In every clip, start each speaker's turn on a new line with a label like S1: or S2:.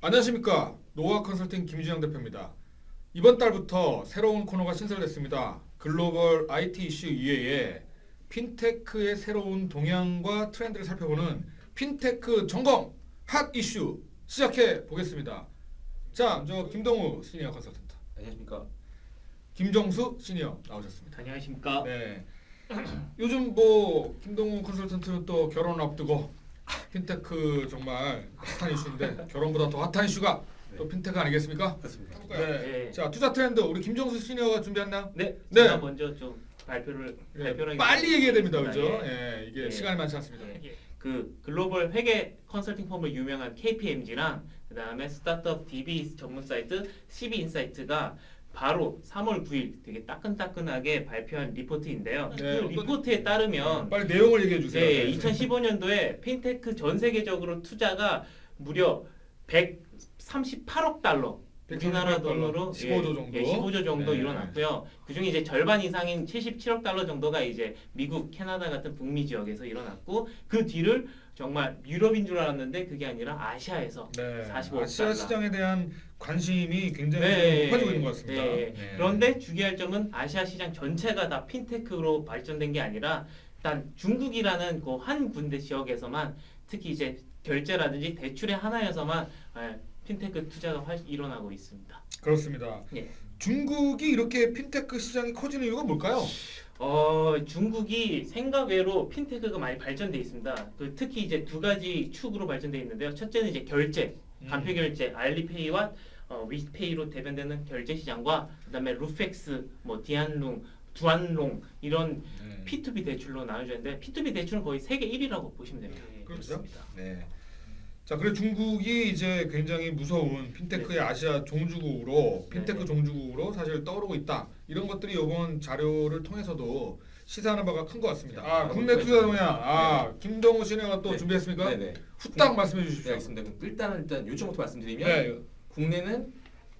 S1: 안녕하십니까. 노아 컨설팅 김주영 대표입니다. 이번 달부터 새로운 코너가 신설됐습니다. 글로벌 IT 이슈 이외에 핀테크의 새로운 동향과 트렌드를 살펴보는 핀테크 점검 핫 이슈 시작해 보겠습니다. 자, 먼저 김동우 시니어 컨설턴트.
S2: 안녕하십니까.
S1: 김정수 시니어 나오셨습니다.
S3: 안녕하십니까.
S1: 네. 요즘 뭐 김동우 컨설턴트는 또 결혼을 앞두고 핀테크 정말 핫한 이슈인데 결혼보다 더 핫한 이슈가 또 핀테크 아니겠습니까?
S2: 그렇습니다.
S1: 네.
S3: 네.
S1: 자, 투자 트렌드 우리 김정수 시니어가 준비했나?
S3: 네,
S1: 네.
S3: 제가 먼저 좀 발표를
S1: 빨리 얘기해야 됩니다, 그죠?
S3: 예.
S1: 예, 이게
S3: 예.
S1: 시간이 많지 않습니다.
S3: 예. 그 글로벌 회계 컨설팅 펌으로 유명한 KPMG랑 그다음에 스타트업 DB 전문 사이트 CB인사이트가 바로 3월 9일 되게 따끈따끈하게 발표한 리포트인데요.
S1: 네,
S3: 그 리포트에 따르면
S1: 빨리 내용을 얘기해 주세요.
S3: 네, 2015년도에 핀테크 전 세계적으로 투자가 무려 138억 달러, 우리나라 돈으로
S1: 15조 정도.
S3: 15조 정도
S1: 네.
S3: 일어났고요. 그중에 이제 절반 이상인 77억 달러 정도가 이제 미국, 캐나다 같은 북미 지역에서 일어났고 그 뒤를 정말 유럽인 줄 알았는데 그게 아니라 아시아에서
S1: 네.
S3: 45억
S1: 아시아
S3: 달러.
S1: 시장에 대한 관심이 굉장히
S3: 네.
S1: 높아지고 있는 것 같습니다.
S3: 네.
S1: 네.
S3: 그런데 주의할 점은 아시아 시장 전체가 다 핀테크로 발전된 게 아니라 일단 중국이라는 그 한 군데 지역에서만 특히 이제 결제라든지 대출의 하나여서만 핀테크 투자가 일어나고 있습니다.
S1: 그렇습니다.
S3: 예.
S1: 중국이 이렇게 핀테크 시장이 커지는 이유가 뭘까요?
S3: 중국이 생각 외로 핀테크가 많이 발전돼 있습니다. 특히 이제 두 가지 축으로 발전돼 있는데요. 첫째는 이제 결제, 간표 결제, 알리페이와 위페이로 대변되는 결제 시장과 그다음에 루펙스, 뭐 디안룽, 두안롱 이런
S1: 네.
S3: P2B 대출로 나눠져 있는데 P2B 대출은 거의 세계 1위라고 보시면 됩니다.
S1: 그렇죠. 네. 자, 그래 중국이 이제 굉장히 무서운 핀테크의 아시아 종주국으로 핀테크
S3: 네.
S1: 종주국으로 사실 떠오르고 있다. 이런 것들이 이번 자료를 통해서도 시사하는 바가 큰 것 같습니다. 아, 국내 투자 동향. 김동우 씨네가 또
S2: 네.
S1: 준비했습니까?
S2: 네네.
S1: 후딱 말씀해
S2: 네,
S1: 주십시오.
S2: 알겠습니다. 그럼 일단 요점부터 말씀드리면
S1: 네.
S2: 국내는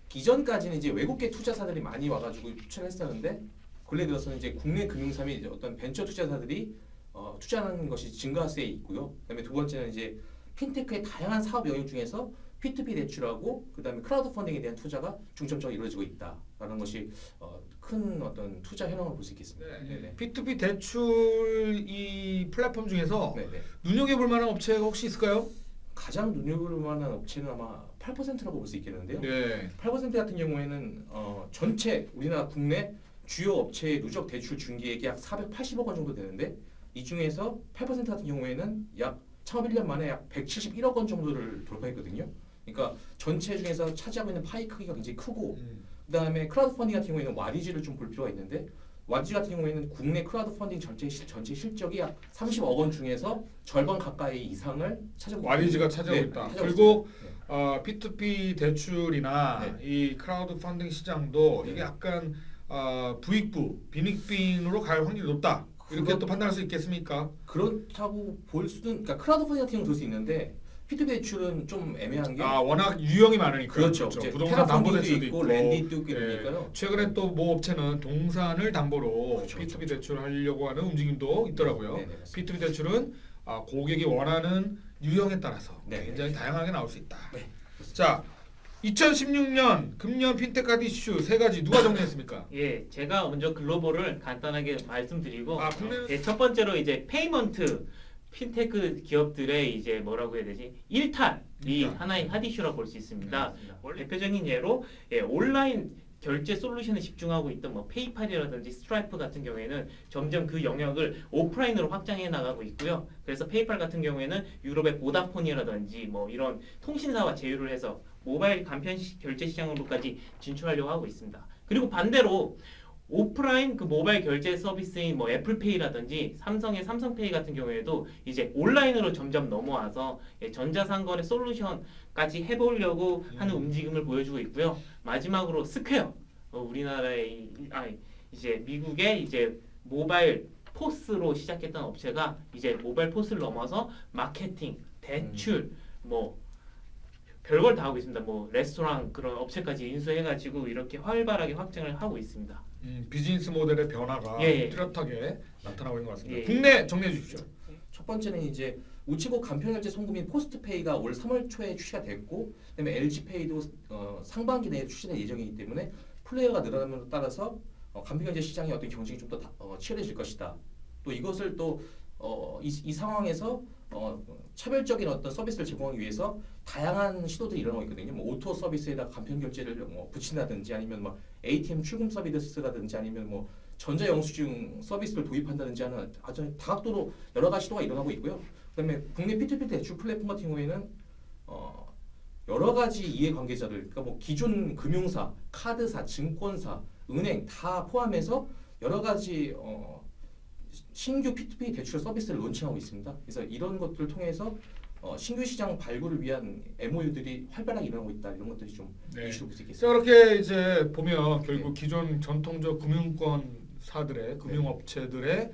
S2: 기존까지는 이제 외국계 투자사들이 많이 와가지고 투자를 했었는데 근래 들어서는 이제 국내 금융사 및 이제 어떤 벤처 투자사들이 투자하는 것이 증가세 있고요. 그다음에 두 번째는 이제 핀테크의 다양한 사업 영역 중에서 P2P 대출하고 그다음에 크라우드 펀딩에 대한 투자가 중점적으로 이루어지고 있다라는 것이 큰 어떤 투자 현황을 볼 수 있겠습니다.
S1: 네.
S2: 네네.
S1: P2P 대출 이 플랫폼 중에서
S2: 네네.
S1: 눈여겨볼 만한 업체가 혹시 있을까요?
S2: 가장 눈여겨볼 만한 업체는 아마 8%라고 볼 수 있겠는데요.
S1: 네.
S2: 8% 같은 경우에는 전체 우리나라 국내 주요 업체의 누적 대출 중개액이 약 480억 원 정도 되는데 이 중에서 8% 같은 경우에는 약 창업 1년 만에 약 171억 원 정도를 돌파했거든요. 그러니까 전체 중에서 차지하고 있는 파이 크기가 굉장히 크고 그다음에 크라우드 펀딩 같은 경우에는 와리지를 좀 볼 필요가 있는데 와리지 같은 경우에는 국내 크라우드 펀딩 전체 실적이 약 30억 원 중에서 절반 가까이 이상을 차지하고
S1: 와리지가 차지하고
S2: 네,
S1: 있다.
S2: 차지하고
S1: 그리고
S2: 있습니다.
S1: P2P 대출이나 이 크라우드 펀딩 시장도 이게 약간 부익부, 빈익빈으로 갈 확률이 높다. 이렇게 또 판단할 수 있겠습니까?
S2: 그렇다고 볼 수는 그러니까 크라우드 펀딩 같은 경우는 그럴 수 있는데 P2P 대출은 좀 애매한 게
S1: 워낙 유형이 많으니까.
S2: 그렇죠.
S1: 부동산 담보
S2: 테라펀딩도
S1: 대출도
S2: 있고
S1: 있고
S2: 랜디도 있고 이러니까요.
S1: 최근에 또 모 업체는 동산을 담보로
S2: 그렇죠,
S1: P2P
S2: 그렇죠.
S1: 대출을 하려고 하는 움직임도 있더라고요.
S2: 네네, 맞습니다.
S1: P2P 대출은 고객이 원하는 유형에 따라서
S2: 네.
S1: 굉장히 다양하게 나올 수 있다.
S2: 네.
S1: 자, 2016년 금년 핀테크 이슈 세 가지 누가 정리했습니까?
S3: 예, 제가 먼저 글로벌을 간단하게 말씀드리고
S1: 국내
S3: 첫 번째로 이제 페이먼트 핀테크 기업들의 이제 뭐라고 해야 되지? 일탈이
S1: 일탈.
S3: 하나의 핫 이슈라고 볼 수 있습니다.
S1: 네.
S3: 대표적인 예로 온라인 결제 솔루션에 집중하고 있던 뭐 페이팔이라든지 스트라이프 같은 경우에는 점점 그 영역을 오프라인으로 확장해 나가고 있고요. 그래서 페이팔 같은 경우에는 유럽의 보다폰이라든지 뭐 이런 통신사와 제휴를 해서 모바일 간편 결제 시장으로까지 진출하려고 하고 있습니다. 그리고 반대로 오프라인 그 모바일 결제 서비스인 뭐 애플페이라든지 삼성의 삼성페이 같은 경우에도 이제 온라인으로 점점 넘어와서 전자상거래 솔루션까지 해보려고 하는 움직임을 보여주고 있고요. 마지막으로 스퀘어, 우리나라의 이제 미국의 이제 모바일 포스로 시작했던 업체가 이제 모바일 포스를 넘어서 마케팅, 대출, 뭐 별걸 다 하고 있습니다. 뭐 레스토랑 그런 업체까지 인수해가지고 이렇게 활발하게 확장을 하고 있습니다.
S1: 비즈니스 모델의 변화가
S3: 예.
S1: 뚜렷하게 나타나고 있는 것 같습니다.
S3: 예.
S1: 국내 정리해 주십시오.
S2: 첫 번째는 이제 우체국 간편결제 송금인 포스트페이가 올 3월 초에 출시가 됐고, 그다음에 LG페이도 상반기 내에 출시될 예정이기 때문에 플레이어가 늘어남에 따라서 간편결제 시장의 어떤 경쟁이 좀 더 치열해질 것이다. 또 이것을 이 상황에서 차별적인 어떤 서비스를 제공하기 위해서 다양한 시도들이 일어나고 있거든요. 뭐 오토 서비스에다 간편 결제를 붙인다든지, 아니면 뭐 ATM 출금 서비스라든지, 아니면 뭐 전자 영수증 서비스를 도입한다든지 하는 아주 다각도로 여러 가지 시도가 일어나고 있고요. 그다음에 국내 P2P 대출 플랫폼 같은 경우에는 여러 가지 이해관계자들, 그러니까 뭐 기존 금융사, 카드사, 증권사, 은행 다 포함해서 여러 가지 신규 P2P 대출 서비스를 론칭하고 있습니다. 그래서 이런 것들을 통해서 신규 시장 발굴을 위한 MOU들이 활발하게 일어나고 있다. 이런 것들이 좀
S1: 네.
S2: 이슈로 볼 수 있겠습니다.
S1: 자, 그렇게 이제 보면 결국 기존 전통적 금융권사들의 금융업체들의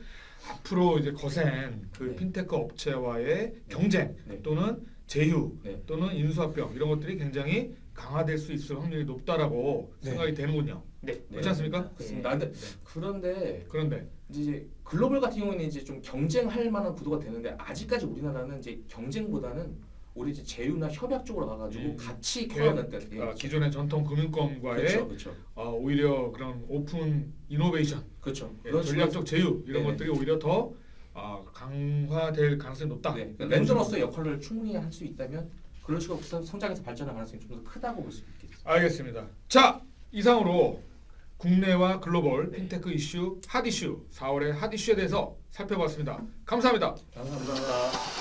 S1: 앞으로 이제 거센 그
S2: 네.
S1: 핀테크 업체와의 경쟁
S2: 네.
S1: 또는 제휴
S2: 네.
S1: 또는 인수합병 이런 것들이 굉장히 강화될 수 있을 확률이 높다라고
S2: 네.
S1: 생각이 되는군요.
S3: 네.
S1: 그렇지 않습니까?
S2: 그렇습니다. 근데
S1: 그런데
S2: 이제 글로벌 같은 경우는 이제 좀 경쟁할 만한 구도가 되는데, 아직까지 우리나라는 이제 경쟁보다는 우리 이제 제휴나 협약 쪽으로 가가지고 같이 커가는
S1: 기존의 전통 금융권과의
S2: 그렇죠.
S1: 오히려 그런 오픈 이노베이션,
S2: 그렇죠.
S1: 전략적 제휴 이런
S2: 네네.
S1: 것들이 오히려 더 강화될 가능성이 높다.
S2: 네. 그러니까 랜더로서의 역할을 충분히 할 수 있다면 그런 식으로 성장해서 발전할 가능성이 좀 더 크다고 볼 수 있겠습니다.
S1: 알겠습니다. 자, 이상으로 국내와 글로벌 핀테크 이슈, 핫 이슈, 4월의 핫 이슈에 대해서 살펴봤습니다. 감사합니다.
S2: 감사합니다.